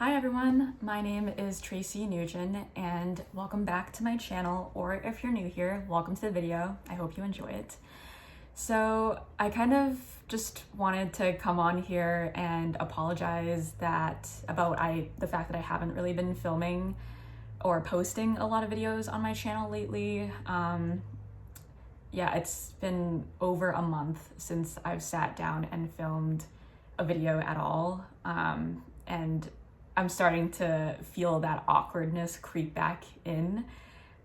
Hi everyone, my name is Tracy Nugent and welcome back to my channel, or if you're new here, welcome to the video. I hope you enjoy it. So I kind of just wanted to come on here and apologize about the fact that I haven't really been filming or posting a lot of videos on my channel lately. Yeah, it's been over a month since I've sat down and filmed a video at all. And I'm starting to feel that awkwardness creep back in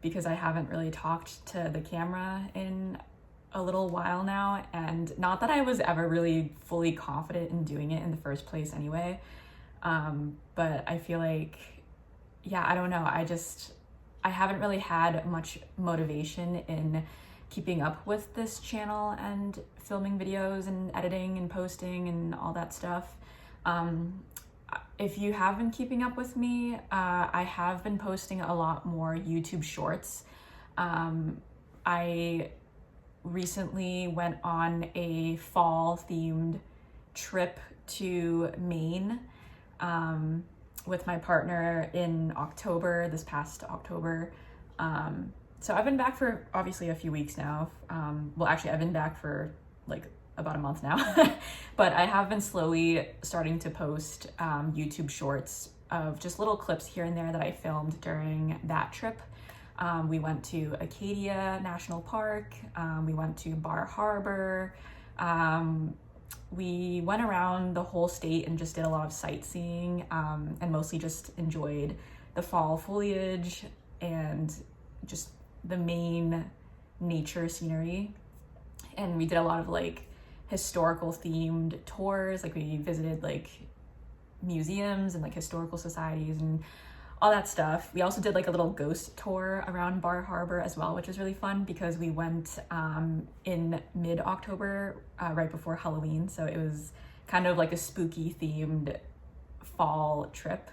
because I haven't really talked to the camera in a little while now. And not that I was ever really fully confident in doing it in the first place anyway. But I feel like, yeah, I don't know. I haven't really had much motivation in keeping up with this channel and filming videos and editing and posting and all that stuff. If you have been keeping up with me, I have been posting a lot more YouTube shorts. I recently went on a fall-themed trip to Maine with my partner in October, this past October. So I've been back for obviously a few weeks now. Well, actually, I've been back for like about a month now, but I have been slowly starting to post YouTube shorts of just little clips here and there that I filmed during that trip. We went to Acadia National Park, we went to Bar Harbor, we went around the whole state and just did a lot of sightseeing, and mostly just enjoyed the fall foliage and just the main nature scenery. And we did a lot of like historical themed tours. Like we visited like museums and like historical societies and all that stuff. We also did like a little ghost tour around Bar Harbor as well, which was really fun because we went in mid-October, right before Halloween. So it was kind of like a spooky themed fall trip.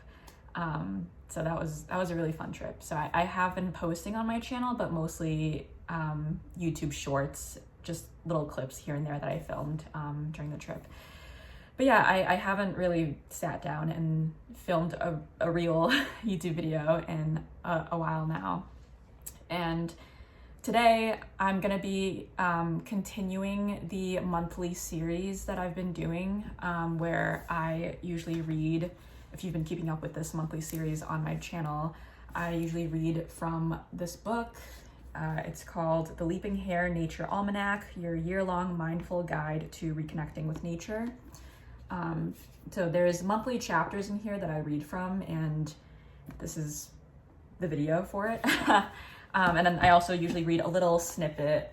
So that was a really fun trip. So I have been posting on my channel, but mostly YouTube shorts, just little clips here and there that I filmed during the trip. But yeah, I haven't really sat down and filmed a real YouTube video in a while now. And today I'm gonna be continuing the monthly series that I've been doing, where I usually read, if you've been keeping up with this monthly series on my channel, I usually read from this book. It's called The Leaping Hare Nature Almanac, your year-long mindful guide to reconnecting with nature. So there's monthly chapters in here that I read from, and this is the video for it. And then I also usually read a little snippet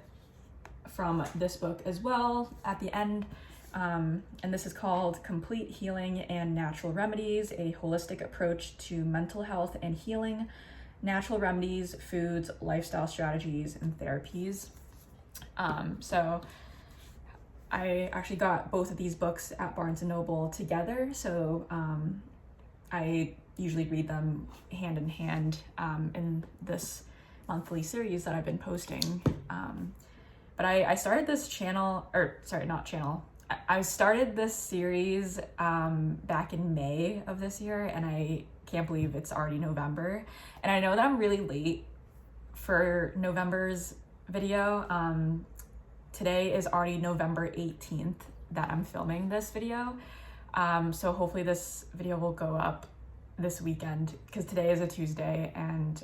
from this book as well at the end. And this is called Complete Healing and Natural Remedies, a holistic approach to mental health and healing, natural remedies, foods, lifestyle strategies, and therapies. So I actually got both of these books at Barnes & Noble together. So I usually read them hand in hand in this monthly series that I've been posting. But I started this channel, or sorry, not channel. I started this series back in May of this year, and I can't believe it's already November. And I know that I'm really late for November's video. Today is already November 18th that I'm filming this video. So hopefully this video will go up this weekend because today is a Tuesday, and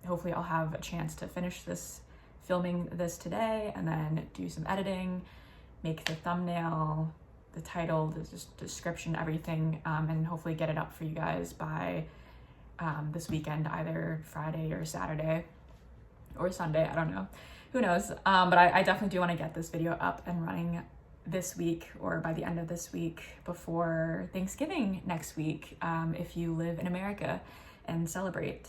hopefully I'll have a chance to finish filming this today and then do some editing, make the thumbnail, the title, the description, everything, and hopefully get it up for you guys by this weekend, either Friday or Saturday or Sunday, I don't know, who knows. But I definitely do want to get this video up and running this week or by the end of this week before Thanksgiving next week, if you live in America and celebrate.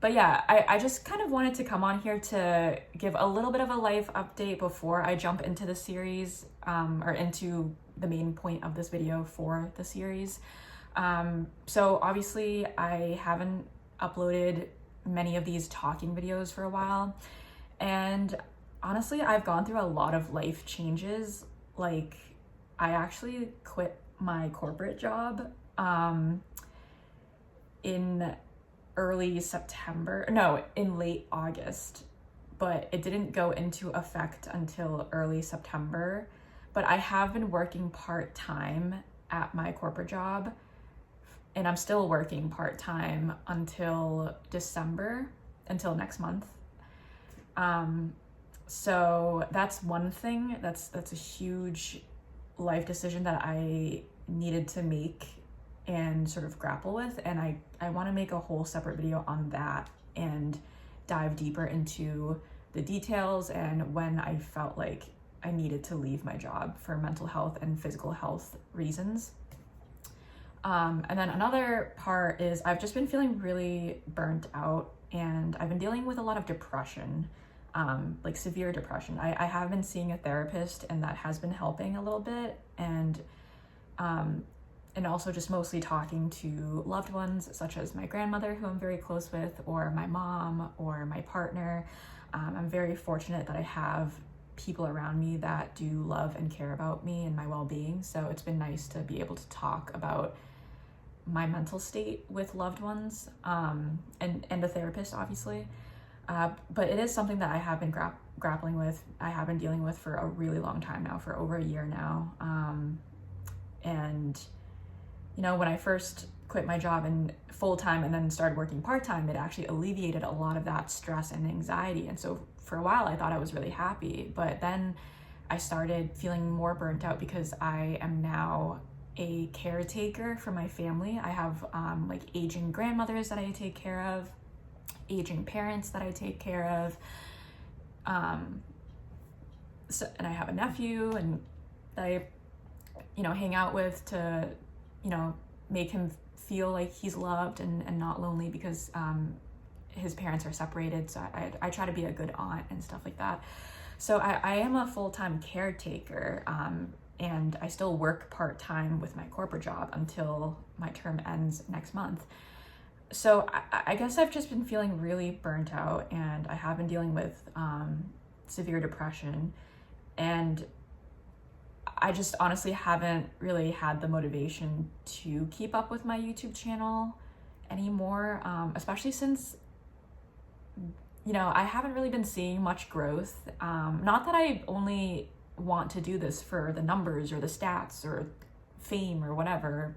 But yeah, I just kind of wanted to come on here to give a little bit of a life update before I jump into the series, or into the main point of this video for the series. So obviously I haven't uploaded many of these talking videos for a while, and honestly I've gone through a lot of life changes. Like I actually quit my corporate job in in late August, but it didn't go into effect until early September. But I have been working part-time at my corporate job, and I'm still working part-time until December, until next month. So that's one thing. That's a huge life decision that I needed to make and sort of grapple with, and I want to make a whole separate video on that and dive deeper into the details and when I felt like I needed to leave my job for mental health and physical health reasons. And then another part is I've just been feeling really burnt out, and I've been dealing with a lot of depression, like severe depression. I have been seeing a therapist, and that has been helping a little bit, and also just mostly talking to loved ones, such as my grandmother, who I'm very close with, or my mom, or my partner. I'm very fortunate that I have people around me that do love and care about me and my well-being. So it's been nice to be able to talk about my mental state with loved ones, and a therapist, obviously. But it is something that I have been grappling with. I have been dealing with for a really long time now, for over a year now. And when I first quit my job and full-time and then started working part-time, it actually alleviated a lot of that stress and anxiety. And so for a while I thought I was really happy, but then I started feeling more burnt out because I am now a caretaker for my family. I have like aging grandmothers that I take care of, aging parents that I take care of, and I have a nephew and I hang out with to make him feel like he's loved and not lonely, because his parents are separated. So I try to be a good aunt and stuff like that. So I am a full-time caretaker, and I still work part-time with my corporate job until my term ends next month. So I guess I've just been feeling really burnt out, and I have been dealing with severe depression, and I just honestly haven't really had the motivation to keep up with my YouTube channel anymore, especially since, I haven't really been seeing much growth. Not that I only want to do this for the numbers or the stats or fame or whatever.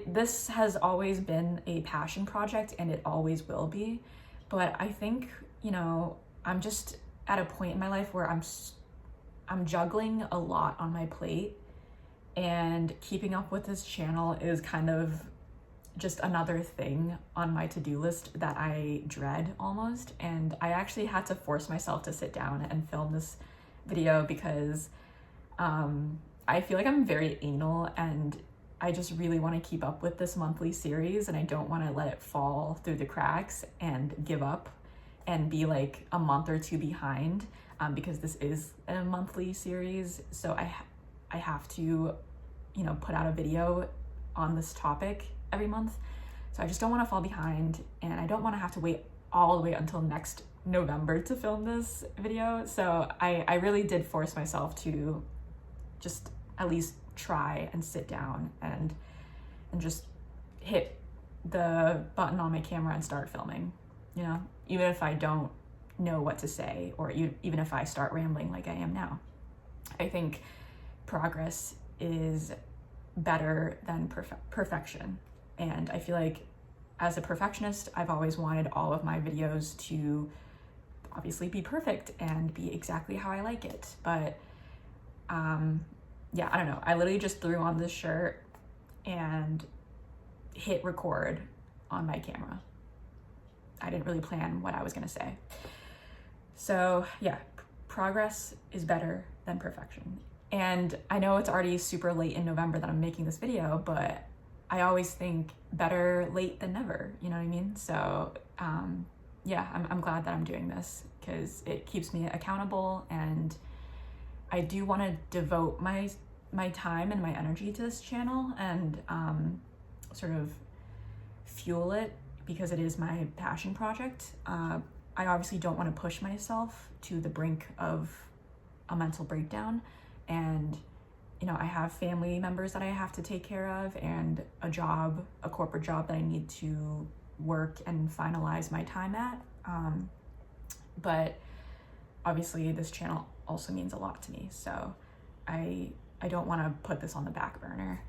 This has always been a passion project, and it always will be. But I think, I'm just at a point in my life where I'm juggling a lot on my plate, and keeping up with this channel is kind of just another thing on my to-do list that I dread almost. And I actually had to force myself to sit down and film this video because I feel like I'm very anal, and I just really want to keep up with this monthly series, and I don't want to let it fall through the cracks and give up and be like a month or two behind, because this is a monthly series. So I have to, put out a video on this topic every month. So I just don't want to fall behind, and I don't want to have to wait all the way until next November to film this video. So I really did force myself to just at least try and sit down and just hit the button on my camera and start filming, even if I don't know what to say, or even if I start rambling like I am now. I think progress is better than perfection. And I feel like as a perfectionist, I've always wanted all of my videos to obviously be perfect and be exactly how I like it. But I don't know. I literally just threw on this shirt and hit record on my camera. I didn't really plan what I was going to say. So yeah, progress is better than perfection. And I know it's already super late in November that I'm making this video, but I always think better late than never, you know what I mean? So I'm glad that I'm doing this because it keeps me accountable, and I do want to devote my time and my energy to this channel and sort of fuel it, because it is my passion project. I obviously don't want to push myself to the brink of a mental breakdown, and you know, I have family members that I have to take care of and a corporate job that I need to work and finalize my time at. But obviously this channel also means a lot to me. So I don't want to put this on the back burner.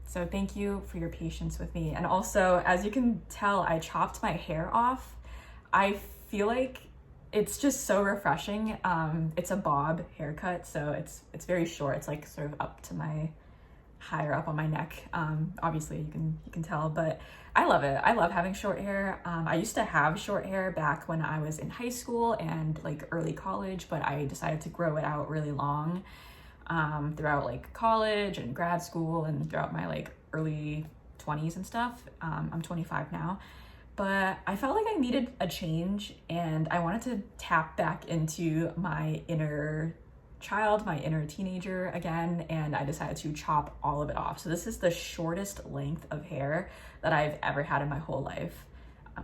So thank you for your patience with me. And also, as you can tell, I chopped my hair off. I feel like it's just so refreshing. It's a bob haircut, so it's very short. It's like sort of up to higher up on my neck. Obviously you can tell, but I love it. I love having short hair. I used to have short hair back when I was in high school and like early college, but I decided to grow it out really long throughout like college and grad school and throughout my like early 20s and stuff. I'm 25 now, but I felt like I needed a change and I wanted to tap back into my inner child, my inner teenager again, and I decided to chop all of it off. So this is the shortest length of hair that I've ever had in my whole life.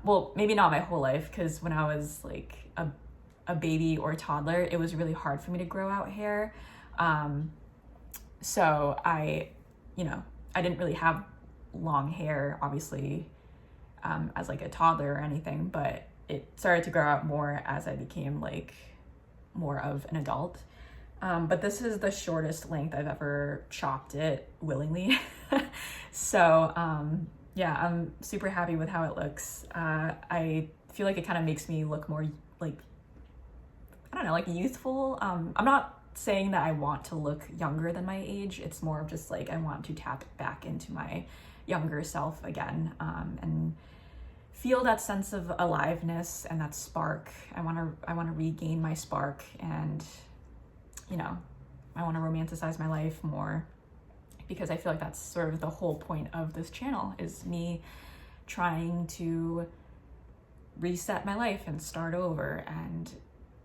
Well, maybe not my whole life, because when I was like a baby or a toddler, it was really hard for me to grow out hair. So I didn't really have long hair, obviously, as like a toddler or anything, but it started to grow out more as I became like more of an adult. But this is the shortest length I've ever chopped it willingly. So yeah, I'm super happy with how it looks. I feel like it kind of makes me look more like, I don't know, like youthful. I'm not saying that I want to look younger than my age. It's more of just like I want to tap back into my younger self again, and feel that sense of aliveness and that spark. I want to regain my spark, and you know, I want to romanticize my life more, because I feel like that's sort of the whole point of this channel, is me trying to reset my life and start over and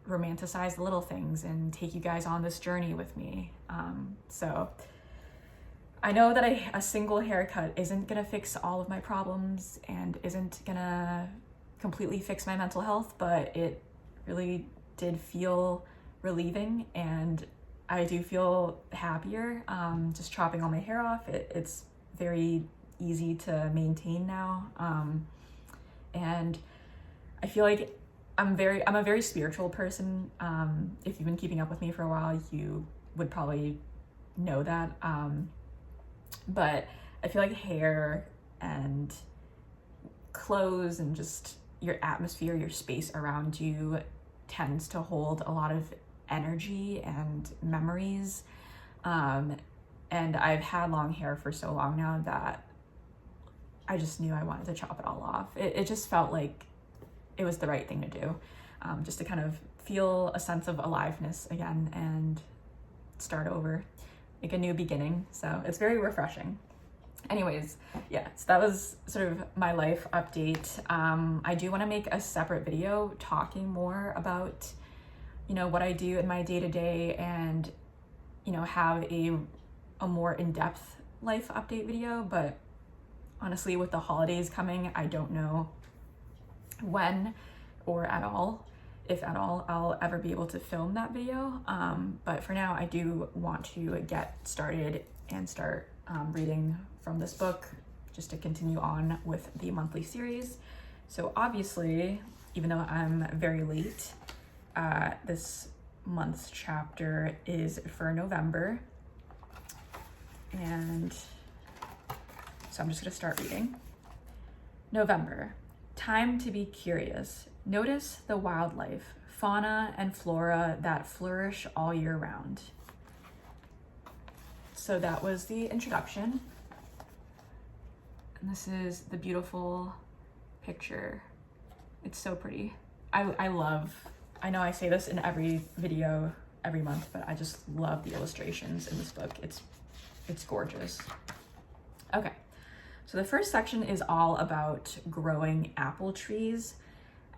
romanticize the little things and take you guys on this journey with me. So I know that a single haircut isn't gonna fix all of my problems and isn't gonna completely fix my mental health, but it really did feel relieving, and I do feel happier just chopping all my hair off. It's very easy to maintain now, and I feel like I'm a very spiritual person. If you've been keeping up with me for a while, you would probably know that. But I feel like hair and clothes and just your atmosphere, your space around you tends to hold a lot of energy and memories. And I've had long hair for so long now that I just knew I wanted to chop it all off. It just felt like it was the right thing to do, just to kind of feel a sense of aliveness again and start over, like a new beginning. So it's very refreshing. Anyways, yeah, so that was sort of my life update. I do want to make a separate video talking more about, you know, what I do in my day-to-day, and, you know, have a more in-depth life update video. But honestly, with the holidays coming, I don't know when or at all, if at all, I'll ever be able to film that video. But for now, I do want to get started and start reading from this book, just to continue on with the monthly series. So obviously, even though I'm very late, this month's chapter is for November. And so I'm just gonna start reading. November. Time to be curious. Notice the wildlife, fauna and flora that flourish all year round. So that was the introduction. And this is the beautiful picture. It's so pretty. I know I say this in every video every month, but I just love the illustrations in this book. It's gorgeous. Okay. So the first section is all about growing apple trees.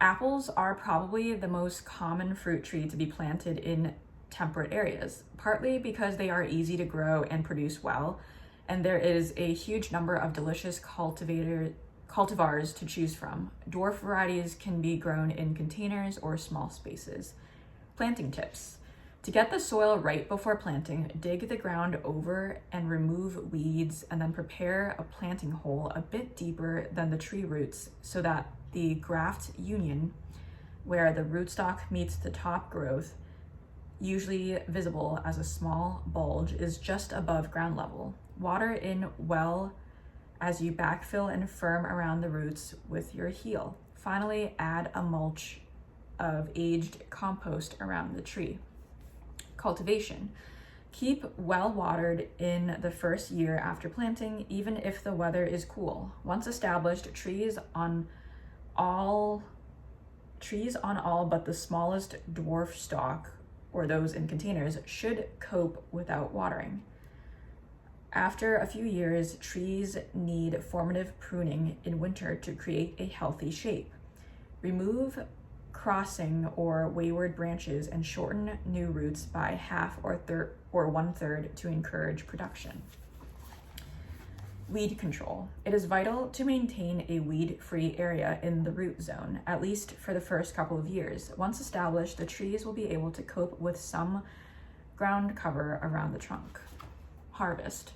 Apples are probably the most common fruit tree to be planted in temperate areas, partly because they are easy to grow and produce well, and there is a huge number of delicious cultivars to choose from. Dwarf varieties can be grown in containers or small spaces. Planting tips. To get the soil right before planting, dig the ground over and remove weeds, and then prepare a planting hole a bit deeper than the tree roots so that the graft union, where the rootstock meets the top growth, usually visible as a small bulge, is just above ground level. Water in well as you backfill and firm around the roots with your heel. Finally, add a mulch of aged compost around the tree. Cultivation. Keep well watered in the first year after planting, even if the weather is cool. Once established, trees on all but the smallest dwarf stalk, or those in containers, should cope without watering. After a few years, trees need formative pruning in winter to create a healthy shape. Remove crossing or wayward branches and shorten new roots by half or 1/3 to encourage production. Weed control. It is vital to maintain a weed-free area in the root zone, at least for the first couple of years. Once established, the trees will be able to cope with some ground cover around the trunk. Harvest.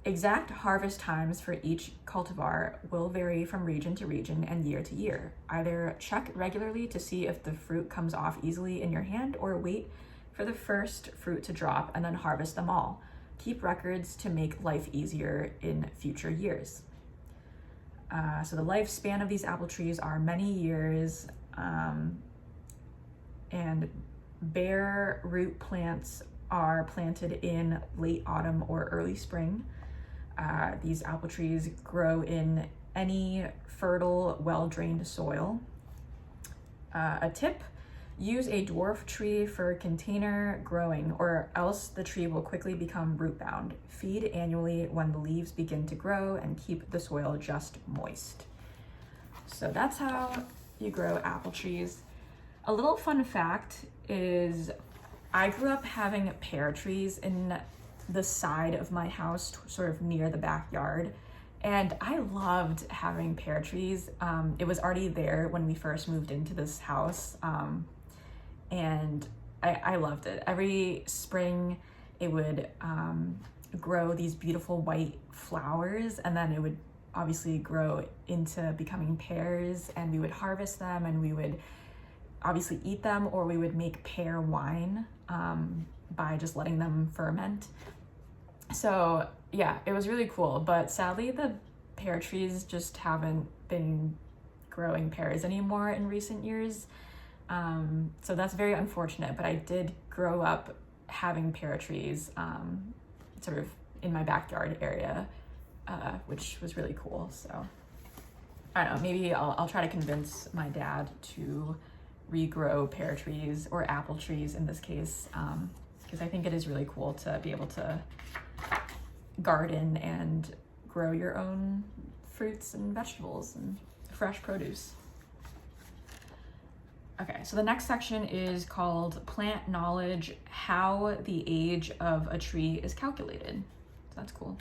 Exact harvest times for each cultivar will vary from region to region and year to year. Either check regularly to see if the fruit comes off easily in your hand, or wait for the first fruit to drop and then harvest them all. Keep records to make life easier in future years. So the lifespan of these apple trees are many years, and bare root plants are planted in late autumn or early spring. These apple trees grow in any fertile, well-drained soil. A tip: use a dwarf tree for container growing, or else the tree will quickly become root-bound. Feed annually when the leaves begin to grow and keep the soil just moist. So that's how you grow apple trees. A little fun fact is I grew up having pear trees in the side of my house, sort of near the backyard, and I loved having pear trees. It was already there when we first moved into this house, and I loved it. Every spring it would grow these beautiful white flowers, and then it would obviously grow into becoming pears, and we would harvest them and we would obviously eat them, or we would make pear wine by just letting them ferment. So yeah, it was really cool, but sadly the pear trees just haven't been growing pears anymore in recent years. So that's very unfortunate, but I did grow up having pear trees sort of in my backyard area, which was really cool. So I don't know, maybe I'll try to convince my dad to regrow pear trees, or apple trees in this case, because I think it is really cool to be able to garden and grow your own fruits and vegetables and fresh produce. Okay, so the next section is called Plant Knowledge: How the Age of a Tree is Calculated. So that's cool.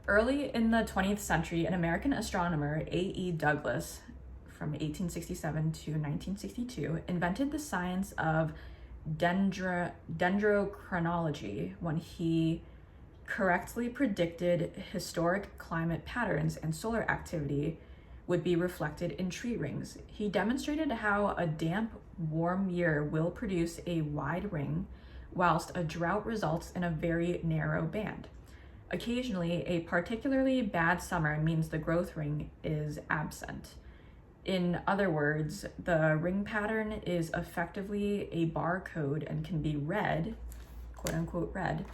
Early in the 20th century, an American astronomer, A.E. Douglas, from 1867 to 1962, invented the science of dendrochronology when he correctly predicted historic climate patterns and solar activity would be reflected in tree rings. He demonstrated how a damp, warm year will produce a wide ring, whilst a drought results in a very narrow band. Occasionally, a particularly bad summer means the growth ring is absent. In other words, the ring pattern is effectively a barcode and can be read, quote unquote read,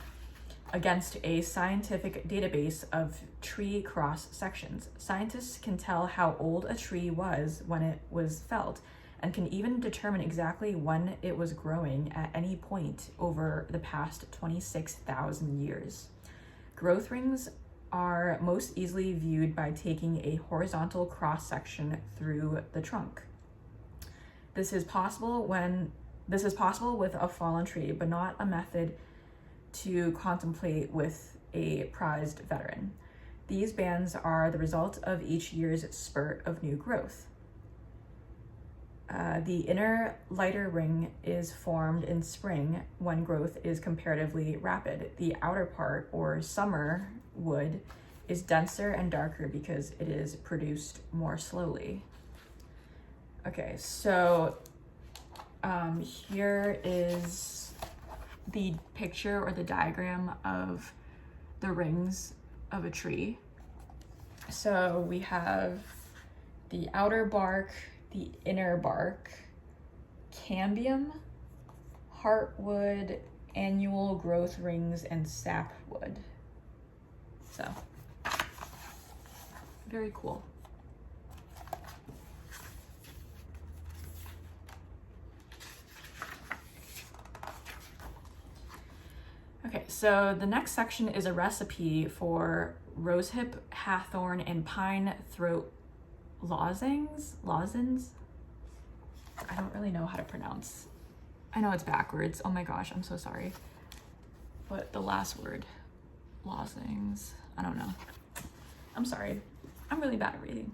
against a scientific database of tree cross sections. Scientists can tell how old a tree was when it was felled, and can even determine exactly when it was growing at any point over the past 26,000 years. Growth rings are most easily viewed by taking a horizontal cross section through the trunk. This is possible with a fallen tree, but not a method to contemplate with a prized veteran. These bands are the result of each year's spurt of new growth. The inner lighter ring is formed in spring when growth is comparatively rapid. The outer part, or summer wood, is denser and darker because it is produced more slowly. Okay, so here is the picture or the diagram of the rings of a tree. So we have the outer bark, the inner bark, cambium, heartwood, annual growth rings, and sapwood. So, very cool. Okay, so the next section is a recipe for rosehip, hawthorn, and pine throat lozenges. I don't really know how to pronounce. I know it's backwards. Oh my gosh, I'm so sorry. But the last word, lozenges, I don't know. I'm sorry. I'm really bad at reading.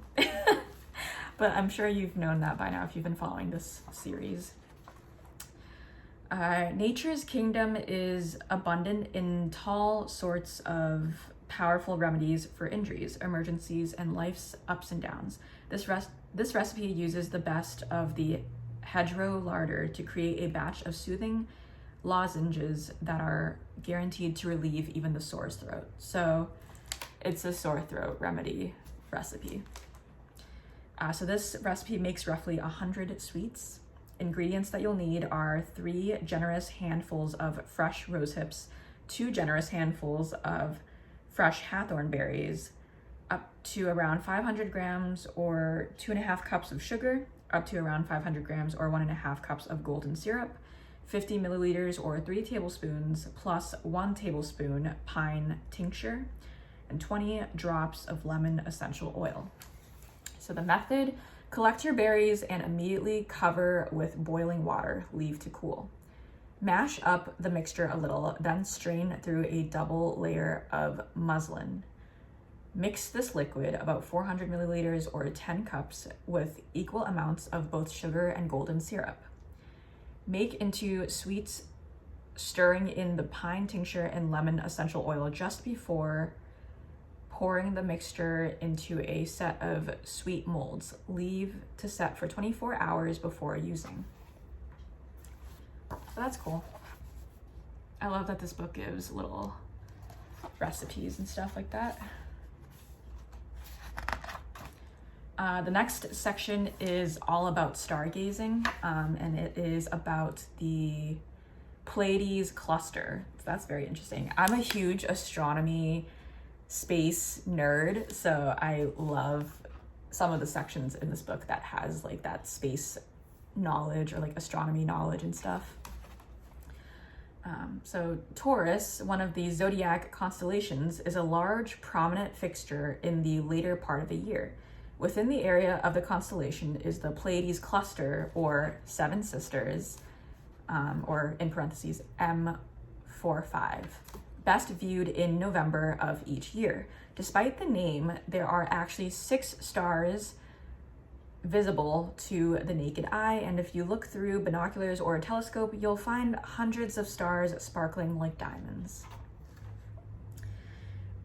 But I'm sure you've known that by now if you've been following this series. Nature's kingdom is abundant in tall sorts of powerful remedies for injuries, emergencies, and life's ups and downs. This recipe uses the best of the hedgerow larder to create a batch of soothing lozenges that are guaranteed to relieve even the sore throat. So it's a sore throat remedy recipe. So this recipe makes roughly 100 sweets. Ingredients that you'll need are 3 generous handfuls of fresh rose hips, 2 generous handfuls of fresh hawthorn berries, up to around 500 grams or 2.5 cups of sugar, up to around 500 grams or 1.5 cups of golden syrup, 50 milliliters or 3 tablespoons, plus 1 tablespoon pine tincture, and 20 drops of lemon essential oil. So the method: collect your berries and immediately cover with boiling water, leave to cool. Mash up the mixture a little, then strain through a double layer of muslin. Mix this liquid, about 400 milliliters or 10 cups, with equal amounts of both sugar and golden syrup. Make into sweets, stirring in the pine tincture and lemon essential oil just before pouring the mixture into a set of sweet molds. Leave to set for 24 hours before using. So that's cool. I love that this book gives little recipes and stuff like that. The next section is all about stargazing, and it is about the Pleiades cluster. So that's very interesting. I'm a huge astronomy space nerd, so I love some of the sections in this book that has like that space knowledge or like astronomy knowledge and stuff. So Taurus, one of the zodiac constellations, is a large prominent fixture in the later part of the year. Within the area of the constellation is the Pleiades cluster, or Seven Sisters, or in parentheses M45. Best viewed in November of each year. Despite the name, there are actually 6 stars visible to the naked eye, and if you look through binoculars or a telescope, you'll find hundreds of stars sparkling like diamonds.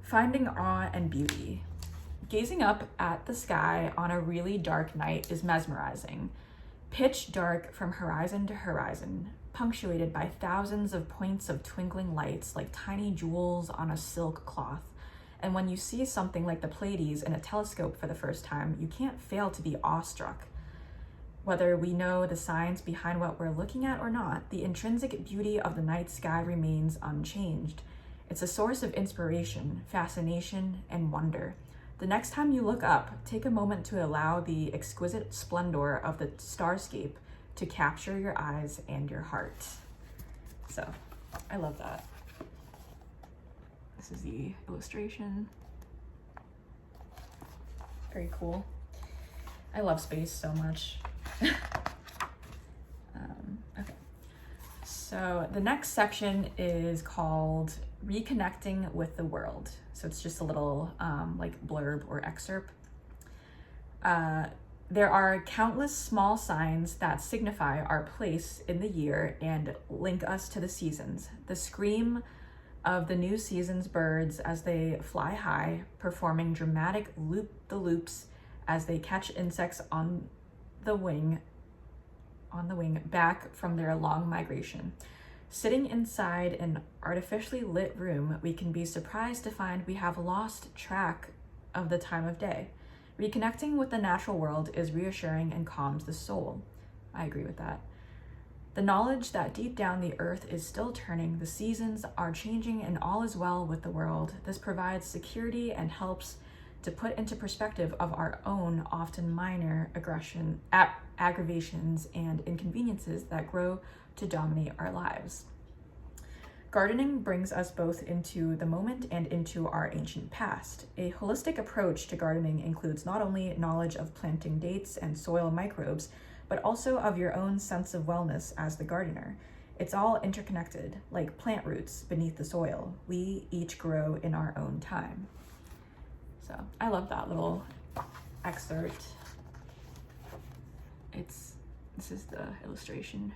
Finding awe and beauty. Gazing up at the sky on a really dark night is mesmerizing. Pitch dark from horizon to horizon, punctuated by thousands of points of twinkling lights like tiny jewels on a silk cloth. And when you see something like the Pleiades in a telescope for the first time, you can't fail to be awestruck. Whether we know the science behind what we're looking at or not, the intrinsic beauty of the night sky remains unchanged. It's a source of inspiration, fascination, and wonder. The next time you look up, take a moment to allow the exquisite splendor of the starscape to capture your eyes and your heart. So, I love that. This is the illustration. Very cool. I love space so much. Okay. So the next section is called Reconnecting with the World. So it's just a little like blurb or excerpt. There are countless small signs that signify our place in the year and link us to the seasons. The scream of the new season's birds as they fly high, performing dramatic loop-the-loops as they catch insects on the wing back from their long migration. Sitting inside an artificially lit room, we can be surprised to find we have lost track of the time of day. Reconnecting with the natural world is reassuring and calms the soul. I agree with that. The knowledge that deep down the earth is still turning, the seasons are changing, and all is well with the world. This provides security and helps to put into perspective of our own often minor aggravations and inconveniences that grow to dominate our lives. Gardening brings us both into the moment and into our ancient past. A holistic approach to gardening includes not only knowledge of planting dates and soil microbes, but also of your own sense of wellness as the gardener. It's all interconnected, like plant roots beneath the soil. We each grow in our own time. So I love that little excerpt. This is the illustration.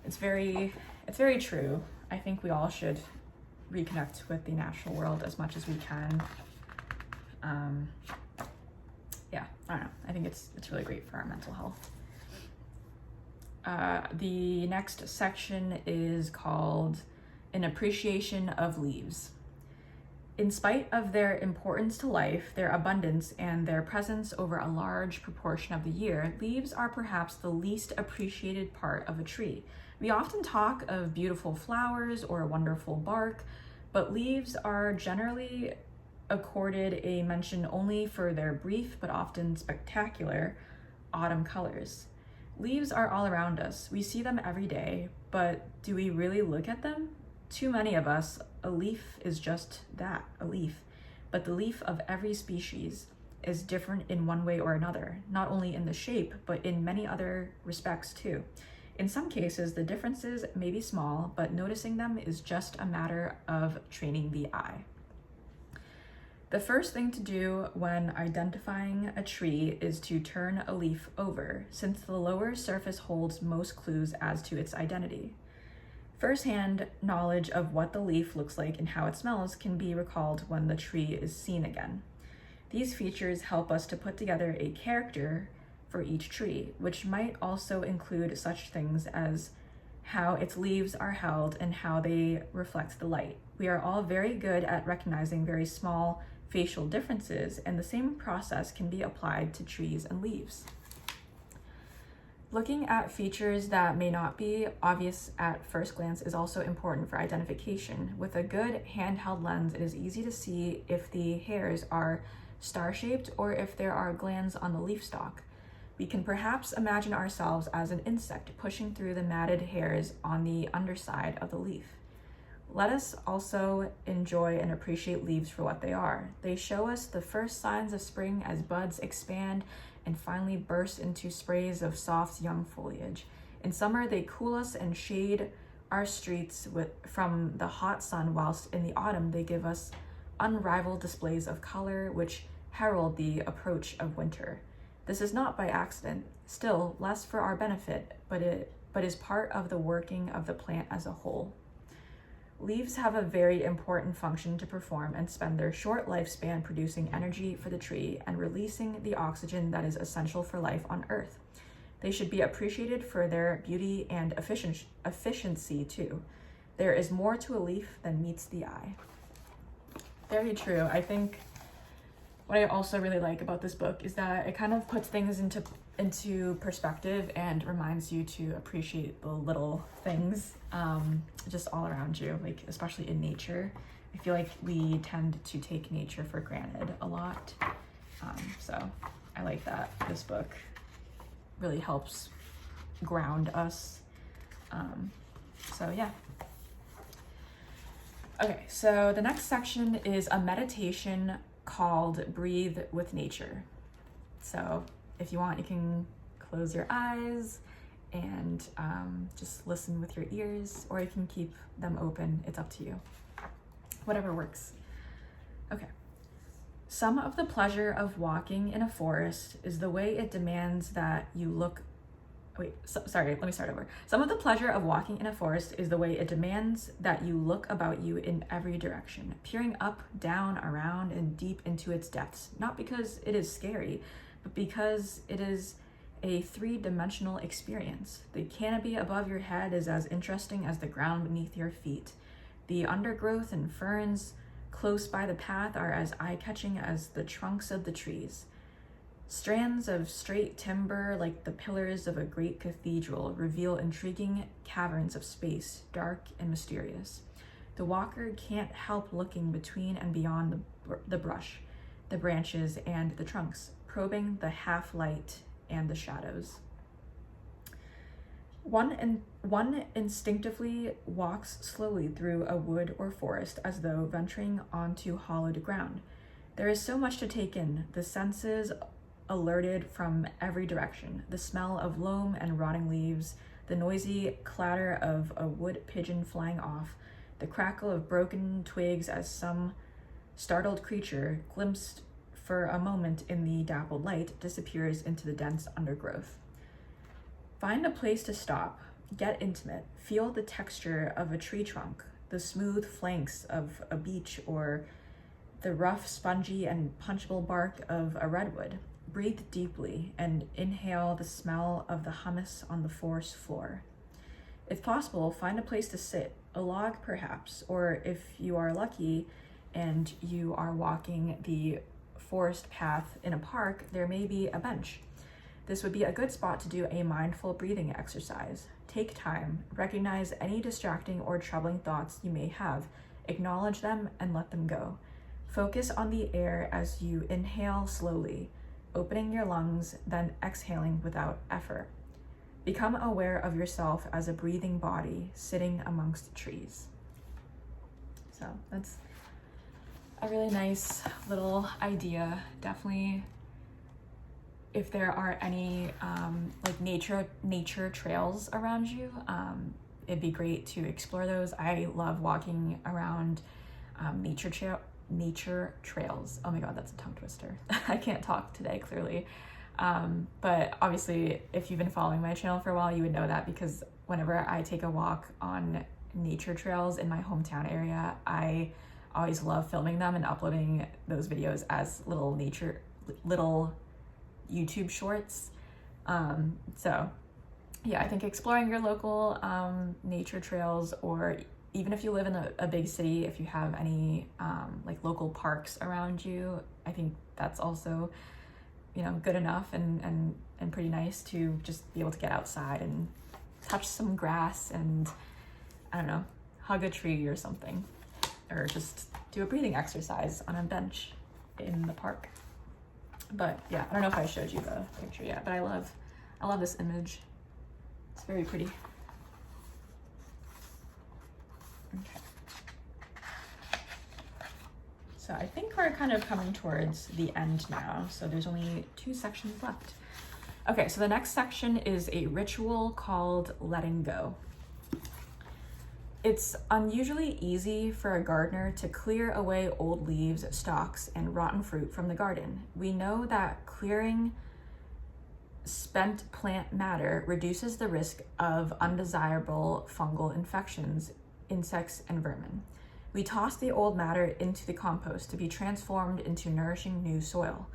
It's very true. I think we all should reconnect with the natural world as much as we can. Yeah, I don't know. I think it's really great for our mental health. The next section is called An Appreciation of Leaves. In spite of their importance to life, their abundance, and their presence over a large proportion of the year, leaves are perhaps the least appreciated part of a tree. We often talk of beautiful flowers or wonderful bark, but leaves are generally accorded a mention only for their brief but often spectacular autumn colors. Leaves are all around us. We see them every day, but do we really look at them? Too many of us, a leaf is just that, a leaf. But the leaf of every species is different in one way or another, not only in the shape, but in many other respects too. In some cases, the differences may be small, but noticing them is just a matter of training the eye. The first thing to do when identifying a tree is to turn a leaf over, since the lower surface holds most clues as to its identity. First-hand knowledge of what the leaf looks like and how it smells can be recalled when the tree is seen again. These features help us to put together a character for each tree, which might also include such things as how its leaves are held and how they reflect the light. We are all very good at recognizing very small facial differences, and the same process can be applied to trees and leaves. Looking at features that may not be obvious at first glance is also important for identification. With a good handheld lens, it is easy to see if the hairs are star-shaped or if there are glands on the leaf stalk. We can perhaps imagine ourselves as an insect pushing through the matted hairs on the underside of the leaf. Let us also enjoy and appreciate leaves for what they are. They show us the first signs of spring as buds expand and finally burst into sprays of soft young foliage. In summer, they cool us and shade our streets from the hot sun, whilst in the autumn they give us unrivaled displays of color which herald the approach of winter. This is not by accident, still less for our benefit, but is part of the working of the plant as a whole. Leaves have a very important function to perform and spend their short lifespan producing energy for the tree and releasing the oxygen that is essential for life on Earth. They should be appreciated for their beauty and efficiency too. There is more to a leaf than meets the eye. Very true. I think what I also really like about this book is that it kind of puts things into perspective and reminds you to appreciate the little things just all around you, like especially in nature. I feel like we tend to take nature for granted a lot. So I like that this book really helps ground us. So yeah. Okay, so the next section is a meditation called Breathe with Nature. So if you want, you can close your eyes and just listen with your ears, or you can keep them open. It's up to you. Whatever works. Okay. Some of the pleasure of walking in a forest is the way it demands that you look. Sorry, let me start over. Some of the pleasure of walking in a forest is the way it demands that you look about you in every direction, peering up, down, around, and deep into its depths, not because it is scary, but because it is a three-dimensional experience. The canopy above your head is as interesting as the ground beneath your feet. The undergrowth and ferns close by the path are as eye-catching as the trunks of the trees. Strands of straight timber, like the pillars of a great cathedral, reveal intriguing caverns of space, dark and mysterious. The walker can't help looking between and beyond the brush, the branches, and the trunks, probing the half-light and the shadows. One instinctively walks slowly through a wood or forest as though venturing onto hollowed ground. There is so much to take in, the senses alerted from every direction, the smell of loam and rotting leaves, the noisy clatter of a wood pigeon flying off, the crackle of broken twigs as some startled creature, glimpsed for a moment in the dappled light, disappears into the dense undergrowth. Find a place to stop, get intimate, feel the texture of a tree trunk, the smooth flanks of a beech, or the rough, spongy, and punchable bark of a redwood. Breathe deeply and inhale the smell of the humus on the forest floor. If possible, find a place to sit, a log perhaps, or if you are lucky and you are walking the forest path in a park, there may be a bench. This would be a good spot to do a mindful breathing exercise. Take time, recognize any distracting or troubling thoughts you may have, acknowledge them and let them go. Focus on the air as you inhale slowly, opening your lungs, then exhaling without effort. Become aware of yourself as a breathing body sitting amongst trees. So that's a really nice little idea. Definitely, if there are any like nature trails around you, it'd be great to explore those. I love walking around nature trails. Oh my god, that's a tongue twister. I can't talk today, clearly. But obviously, if you've been following my channel for a while, you would know that, because whenever I take a walk on nature trails in my hometown area, I always love filming them and uploading those videos as little YouTube shorts. So yeah, I think exploring your local nature trails, or even if you live in a big city, if you have any like local parks around you, I think that's also, you know, good enough and pretty nice to just be able to get outside and touch some grass and, I don't know, hug a tree or something, or just do a breathing exercise on a bench in the park. But yeah, I don't know if I showed you the picture yet, but I love this image. It's very pretty. Okay. So I think we're kind of coming towards the end now. So there's only 2 sections left. Okay, so the next section is a ritual called letting go. It's unusually easy for a gardener to clear away old leaves, stalks, and rotten fruit from the garden. We know that clearing spent plant matter reduces the risk of undesirable fungal infections, insects, and vermin. We toss the old matter into the compost to be transformed into nourishing new soil.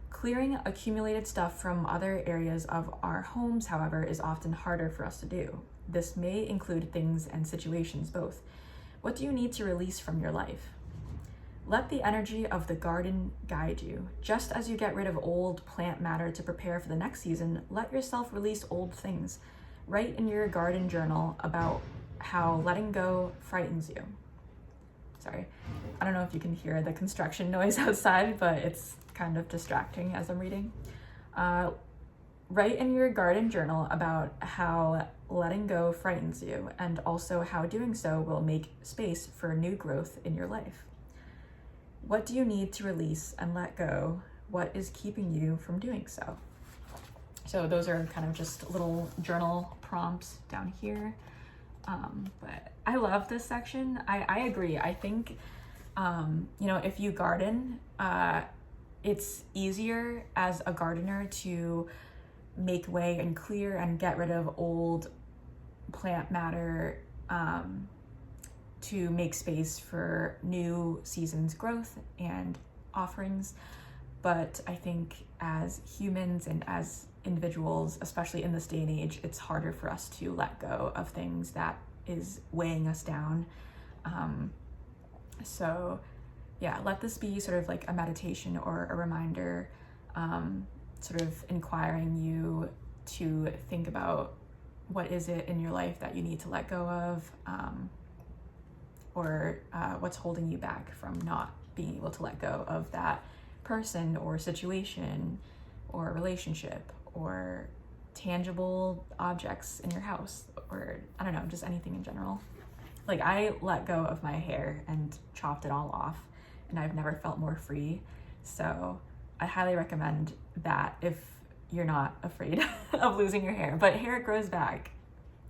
Clearing accumulated stuff from other areas of our homes, however, is often harder for us to do. This may include things and situations both. What do you need to release from your life? Let the energy of the garden guide you. Just as you get rid of old plant matter to prepare for the next season, let yourself release old things. Write in your garden journal about how letting go frightens you. Sorry, I don't know if you can hear the construction noise outside, but it's kind of distracting as I'm reading. Write in your garden journal about how letting go frightens you, and also how doing so will make space for new growth in your life. What do you need to release and let go? What is keeping you from doing so? So those are kind of just little journal prompts down here. But I love this section. I agree. I think, you know, if you garden, it's easier as a gardener to make way and clear and get rid of old plant matter, to make space for new season's growth and offerings. But I think as humans and as individuals, especially in this day and age, it's harder for us to let go of things that is weighing us down. So yeah, let this be sort of like a meditation or a reminder, sort of inquiring you to think about what is it in your life that you need to let go of, or what's holding you back from not being able to let go of that person or situation or relationship or tangible objects in your house, or I don't know, just anything in general. Like, I let go of my hair and chopped it all off, and I've never felt more free. So I highly recommend that if you're not afraid of losing your hair. But hair grows back,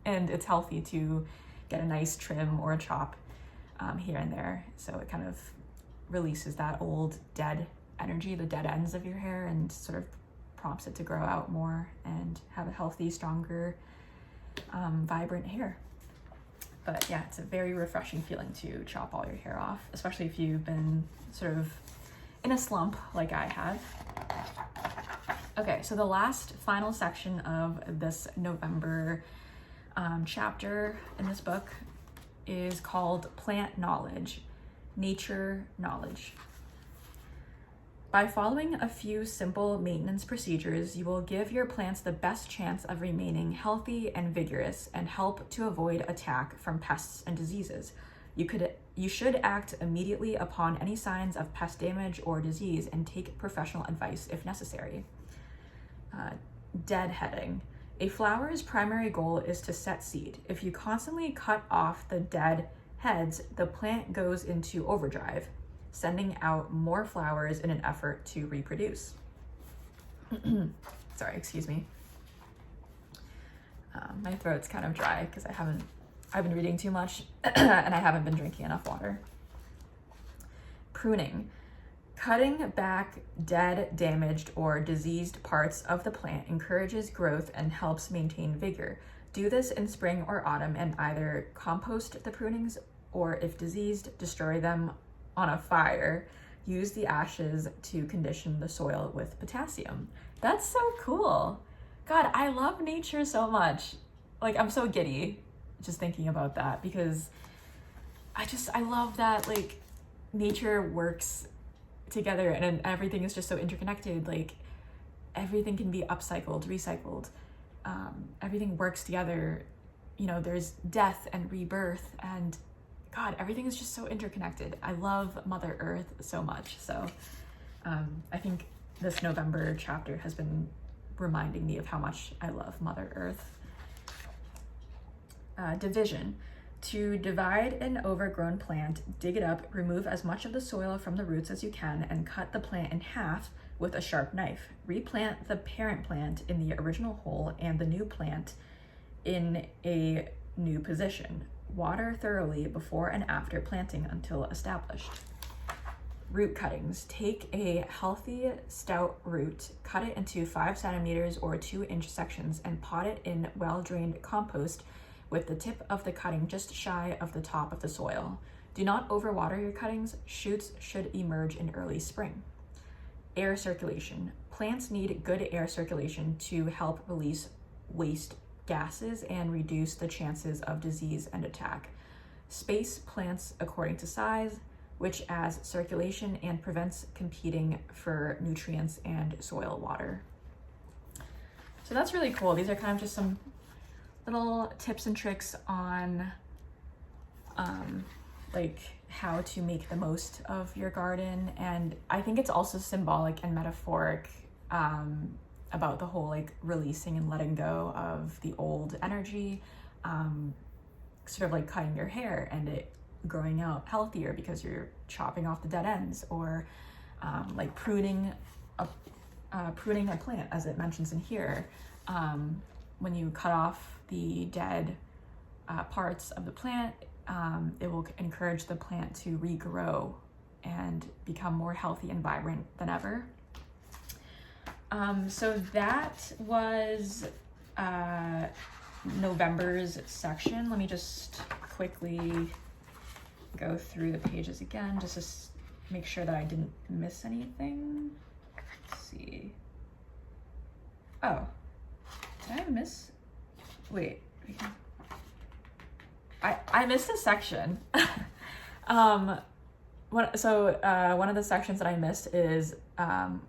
and it's healthy to get a nice trim or a chop here and there. So it kind of releases that old dead energy, the dead ends of your hair, and sort of prompts it to grow out more and have a healthy, stronger, vibrant hair. But yeah, it's a very refreshing feeling to chop all your hair off, especially if you've been sort of in a slump like I have. Okay, so the last final section of this November chapter in this book is called Plant Knowledge, Nature Knowledge. By following a few simple maintenance procedures, you will give your plants the best chance of remaining healthy and vigorous and help to avoid attack from pests and diseases. You should act immediately upon any signs of pest damage or disease and take professional advice if necessary. Deadheading. A flower's primary goal is to set seed. If you constantly cut off the dead heads, the plant goes into overdrive, sending out more flowers in an effort to reproduce. Sorry, excuse me. My throat's kind of dry because I've been reading too much and I haven't been drinking enough water. Pruning. Cutting back dead, damaged, or diseased parts of the plant encourages growth and helps maintain vigor. Do this in spring or autumn and either compost the prunings or, if diseased, destroy them on a fire. Use the ashes to condition the soil with potassium. That's so cool. God, I love nature so much. Like, I'm so giddy just thinking about that, because I love that, like, nature works together and everything is just so interconnected. Like, everything can be upcycled, recycled. Everything works together. You know, there's death and rebirth, and God, everything is just so interconnected. I love Mother Earth so much. So I think this November chapter has been reminding me of how much I love Mother Earth. Division. To divide an overgrown plant, dig it up, remove as much of the soil from the roots as you can, and cut the plant in half with a sharp knife. Replant the parent plant in the original hole and the new plant in a new position. Water thoroughly before and after planting until established. Root cuttings. Take a healthy, stout root, cut it into 5 centimeters or 2-inch sections, and pot it in well-drained compost with the tip of the cutting just shy of the top of the soil. Do not overwater your cuttings. Shoots should emerge in early spring. Air circulation. Plants need good air circulation to help release waste gases and reduce the chances of disease and attack. Space plants according to size, which adds circulation and prevents competing for nutrients and soil water. So that's really cool. These are kind of just some little tips and tricks on like how to make the most of your garden. And I think it's also symbolic and metaphoric about the whole like releasing and letting go of the old energy, sort of like cutting your hair and it growing out healthier because you're chopping off the dead ends, or like pruning a plant, as it mentions in here. When you cut off the dead parts of the plant, it will encourage the plant to regrow and become more healthy and vibrant than ever. So that was November's section. Let me just quickly go through the pages again, just to make sure that I didn't miss anything. Let's see. Oh, did I miss? Wait. I missed a section. One of the sections that I missed is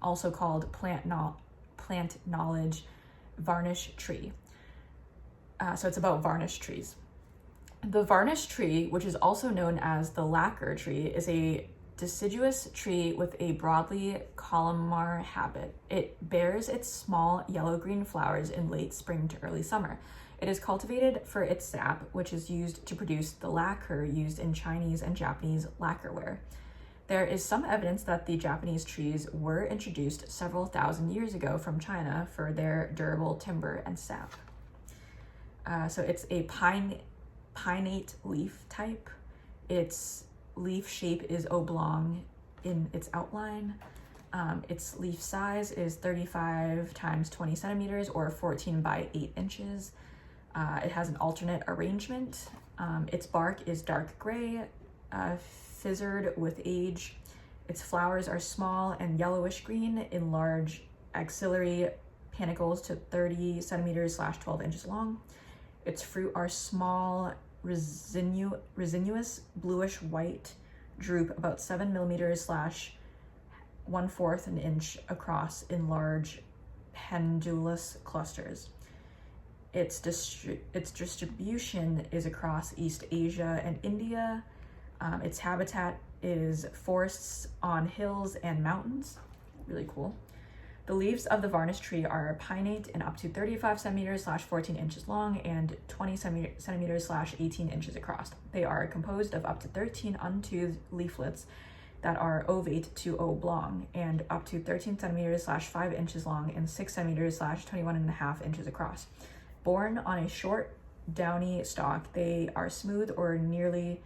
also called plant knowledge, varnish tree. So it's about varnish trees. The varnish tree, which is also known as the lacquer tree, is a deciduous tree with a broadly columnar habit. It bears its small yellow-green flowers in late spring to early summer. It is cultivated for its sap, which is used to produce the lacquer used in Chinese and Japanese lacquerware. There is some evidence that the Japanese trees were introduced several thousand years ago from China for their durable timber and sap. So it's a pinnate leaf type. Its leaf shape is oblong in its outline. Its leaf size is 35 times 20 centimeters or 14 by 8 inches. It has an alternate arrangement. Its bark is dark gray, fissured with age. Its flowers are small and yellowish green in large axillary panicles to 30 centimeters / 12 inches long. Its fruit are small, resinous, bluish white, drupe about 7 millimeters / 1/4 an inch across in large pendulous clusters. Its distribution is across East Asia and India. Its habitat is forests on hills and mountains. Really cool. The leaves of the varnish tree are pinnate and up to 35 centimeters / 14 inches long and 20 centimeters / 18 inches across. They are composed of up to 13 untoothed leaflets that are ovate to oblong and up to 13 centimeters / 5 inches long and 6 centimeters / 21.5 inches across. Borne on a short, downy stalk, they are smooth or nearly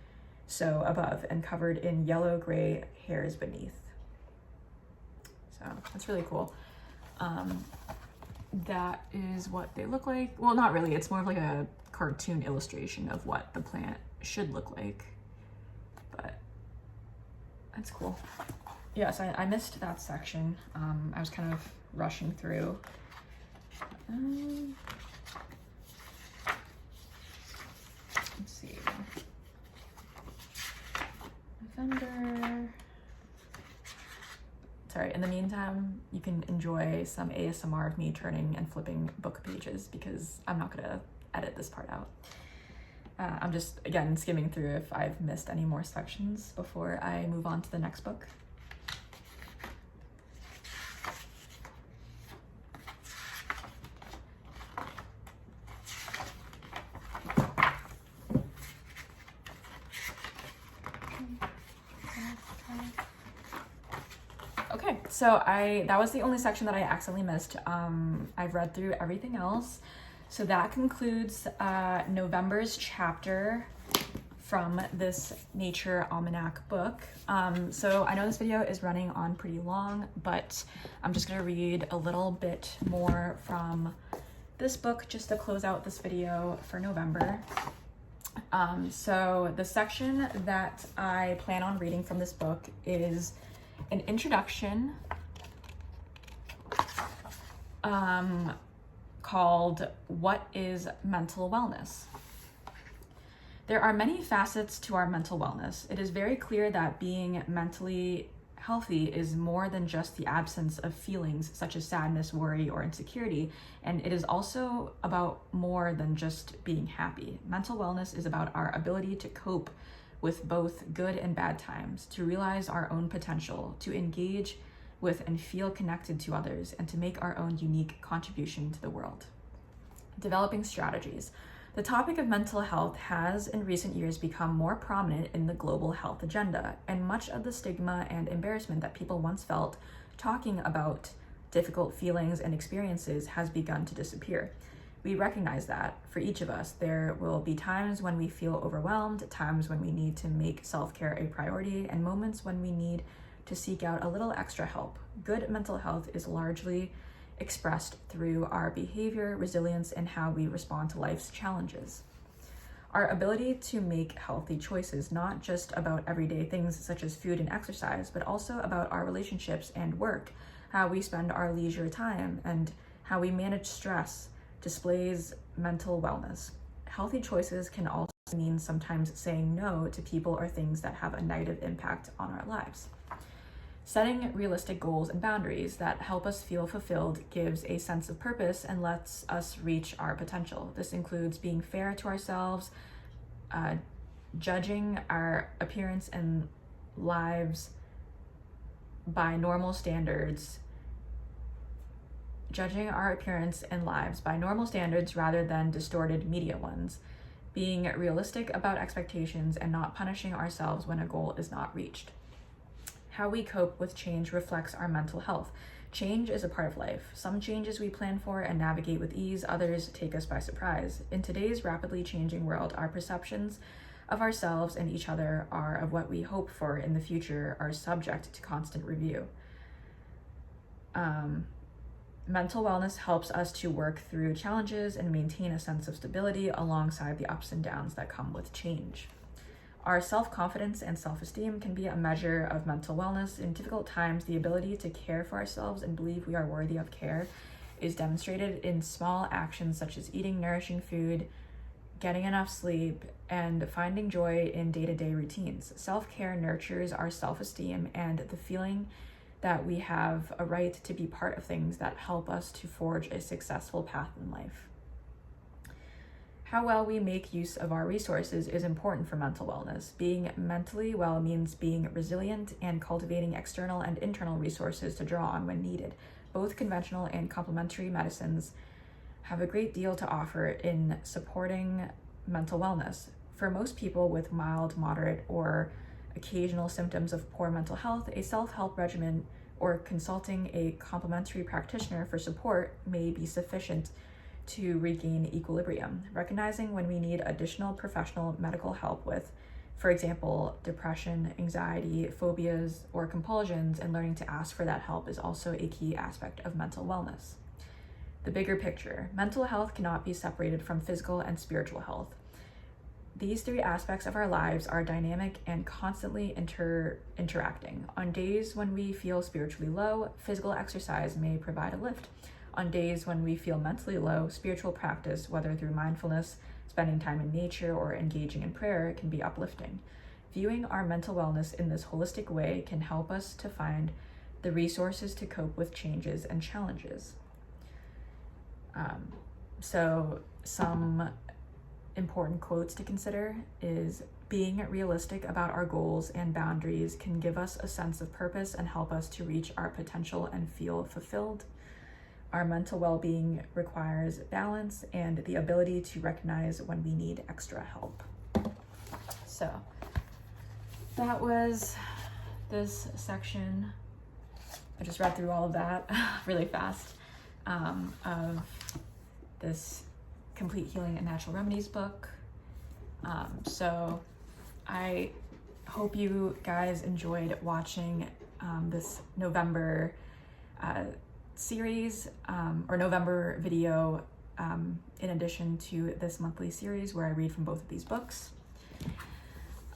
so above and covered in yellow-gray hairs beneath. So that's really cool. That is what they look like. Well, not really. It's more of like a cartoon illustration of what the plant should look like. But that's cool. Yes, I missed that section. I was kind of rushing through. Let's see. Vendor. Sorry, in the meantime, you can enjoy some ASMR of me turning and flipping book pages because I'm not gonna edit this part out. I'm just, again, skimming through if I've missed any more sections before I move on to the next book. Okay, so that was the only section that I accidentally missed. I've read through everything else. So that concludes November's chapter from this Nature Almanac book. So I know this video is running on pretty long, but I'm just gonna read a little bit more from this book just to close out this video for November. So the section that I plan on reading from this book is an introduction called What is Mental Wellness? There are many facets to our mental wellness. It is very clear that being mentally healthy is more than just the absence of feelings such as sadness, worry, or insecurity, and it is also about more than just being happy. Mental wellness is about our ability to cope with both good and bad times, to realize our own potential, to engage with and feel connected to others, and to make our own unique contribution to the world. Developing strategies. The topic of mental health has in recent years become more prominent in the global health agenda, and much of the stigma and embarrassment that people once felt talking about difficult feelings and experiences has begun to disappear. We recognize that for each of us, there will be times when we feel overwhelmed, times when we need to make self-care a priority, and moments when we need to seek out a little extra help. Good mental health is largely expressed through our behavior, resilience, and how we respond to life's challenges. Our ability to make healthy choices, not just about everyday things such as food and exercise, but also about our relationships and work, how we spend our leisure time, and how we manage stress, displays mental wellness. Healthy choices can also mean sometimes saying no to people or things that have a negative impact on our lives. Setting realistic goals and boundaries that help us feel fulfilled gives a sense of purpose and lets us reach our potential. This includes being fair to ourselves, judging our appearance and lives by normal standards, rather than distorted media ones, being realistic about expectations and not punishing ourselves when a goal is not reached. How we cope with change reflects our mental health. Change is a part of life. Some changes we plan for and navigate with ease, others take us by surprise. In today's rapidly changing world, our perceptions of ourselves and each other are of what we hope for in the future are subject to constant review. Mental wellness helps us to work through challenges and maintain a sense of stability alongside the ups and downs that come with change. Our self-confidence and self-esteem can be a measure of mental wellness. In difficult times, the ability to care for ourselves and believe we are worthy of care is demonstrated in small actions such as eating nourishing food, getting enough sleep, and finding joy in day-to-day routines. Self-care nurtures our self-esteem and the feeling that we have a right to be part of things that help us to forge a successful path in life. How well we make use of our resources is important for mental wellness. Being mentally well means being resilient and cultivating external and internal resources to draw on when needed. Both conventional and complementary medicines have a great deal to offer in supporting mental wellness. For most people with mild, moderate, or occasional symptoms of poor mental health, a self-help regimen or consulting a complementary practitioner for support may be sufficient to regain equilibrium. Recognizing when we need additional professional medical help with, for example, depression, anxiety, phobias, or compulsions, and learning to ask for that help is also a key aspect of mental wellness. The bigger picture. Mental health cannot be separated from physical and spiritual health. These three aspects of our lives are dynamic and constantly interacting. On days when we feel spiritually low, physical exercise may provide a lift. On days when we feel mentally low, spiritual practice, whether through mindfulness, spending time in nature, or engaging in prayer, can be uplifting. Viewing our mental wellness in this holistic way can help us to find the resources to cope with changes and challenges. So some important quotes to consider is being realistic about our goals and boundaries can give us a sense of purpose and help us to reach our potential and feel fulfilled. Our mental well-being requires balance and the ability to recognize when we need extra help. So that was this section. I just read through all of that really fast of this Complete Healing and Natural Remedies book. So I hope you guys enjoyed watching this November series or November video in addition to this monthly series where I read from both of these books.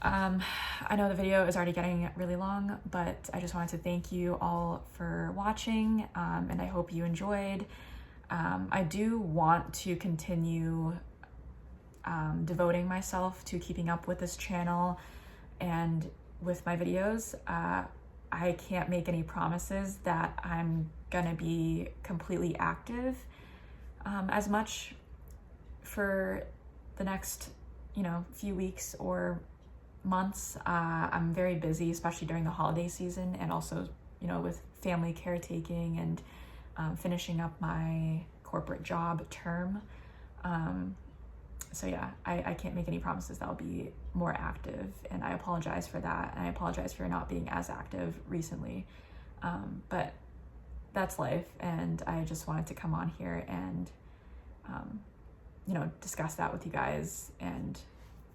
I know the video is already getting really long, but I just wanted to thank you all for watching, and I hope you enjoyed. I do want to continue devoting myself to keeping up with this channel and with my videos. I can't make any promises that I'm gonna be completely active as much for the next, few weeks or months. I'm very busy, especially during the holiday season, and also, with family caretaking and finishing up my corporate job term. So yeah, I can't make any promises that I'll be more active, and I apologize for that, and I apologize for not being as active recently. But that's life, and I just wanted to come on here and, discuss that with you guys and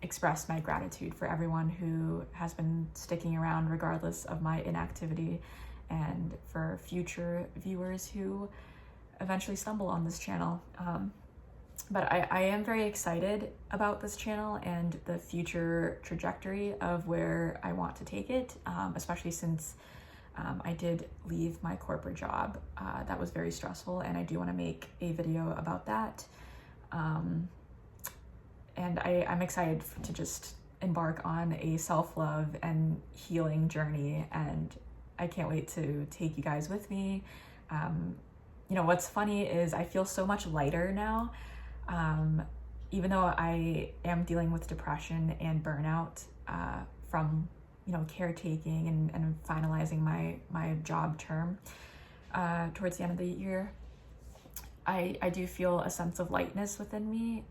express my gratitude for everyone who has been sticking around regardless of my inactivity, and for future viewers who eventually stumble on this channel. But I am very excited about this channel and the future trajectory of where I want to take it, especially since I did leave my corporate job. That was very stressful, and I do want to make a video about that. And I'm excited to just embark on a self-love and healing journey, and I can't wait to take you guys with me. You know, what's funny is I feel so much lighter now. Even though I am dealing with depression and burnout from, you know, caretaking and finalizing my job term towards the end of the year, I do feel a sense of lightness within me.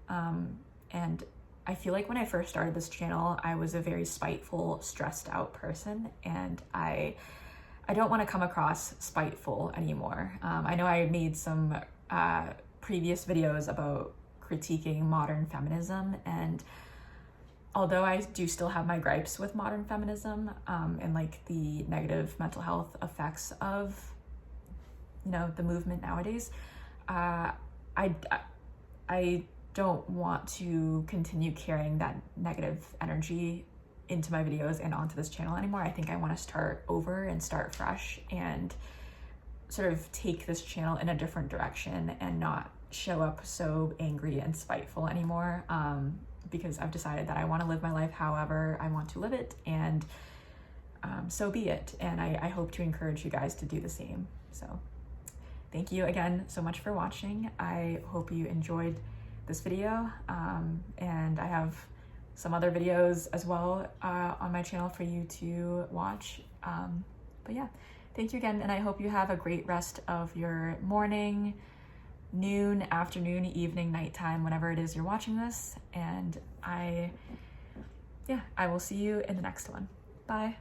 And I feel like when I first started this channel, I was a very spiteful, stressed out person, and I don't want to come across spiteful anymore. I know I made some previous videos about critiquing modern feminism, and although I do still have my gripes with modern feminism and like the negative mental health effects of, you know, the movement nowadays, I don't want to continue carrying that negative energy into my videos and onto this channel anymore. I think I want to start over and start fresh and sort of take this channel in a different direction and not show up so angry and spiteful anymore, because I've decided that I want to live my life however I want to live it, and so be it. And I hope to encourage you guys to do the same. So thank you again so much for watching. I hope you enjoyed this video, and I have some other videos as well on my channel for you to watch. But yeah, thank you again, and I hope you have a great rest of your morning, noon, afternoon, evening, nighttime, whenever it is you're watching this. And I will see you in the next one. Bye.